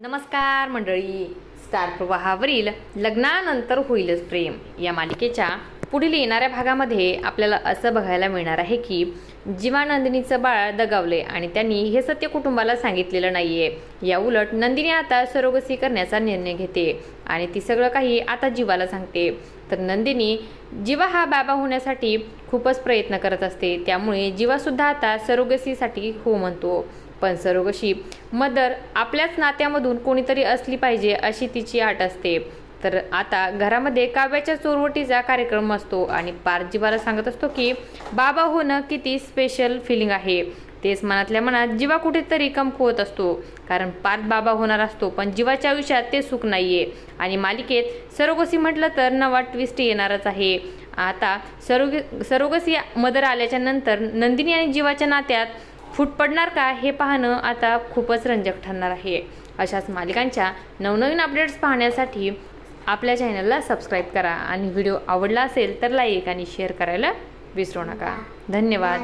नमस्कार मंडळी, स्टार प्रवाहावरील लग्नानंतर होईलच प्रेम या मालिकेच्या पुढील येणाऱ्या भागामध्ये आपल्याला असं बघायला मिळणार आहे की जेव्हा नंदिनीचं बाळ दगावले आणि त्यांनी हे सत्य कुटुंबाला सांगितलेलं नाहीये, या उलट नंदिनी आता सरोगसी करण्याचा निर्णय घेते आणि ती सगळं काही आता जीवाला सांगते। तर नंदिनी जीवा हा बाबा होण्यासाठी खूपच प्रयत्न करत असते, त्यामुळे जीवासुद्धा आता सरोगसीसाठी हो म्हणतो। पण सरोगसी मदर आपल्याच नात्यामधून कोणीतरी असली पाहिजे अशी तिची आट असते। तर आता घरामध्ये काव्याच्या चोरवटीचा कार्यक्रम असतो आणि पार्थ जीवाला सांगत असतो की बाबा होणं किती स्पेशल फिलिंग आहे। तेच मनातल्या मनात जीवा कुठेतरी कमकुवत असतो, कारण पार्थ बाबा होणार असतो पण जीवाच्या आयुष्यात ते सुख नाहीये आणि मालिकेत सरोगसी म्हटलं तर नवा ट्विस्ट येणारच आहे। आता सरोगसी मदर आल्याच्या नंतर नंदिनी आणि जीवाच्या नात्यात फूट पडणार का हे पाहणं आता खूपच रंजक ठरणार आहे। अशाच मालिकांच्या नवनवीन अपडेट्स पाहण्यासाठी आपल्या चॅनलला सबस्क्राईब करा आणि व्हिडिओ आवडला असेल तर लाईक आणि शेअर करायला विसरू नका। धन्यवाद।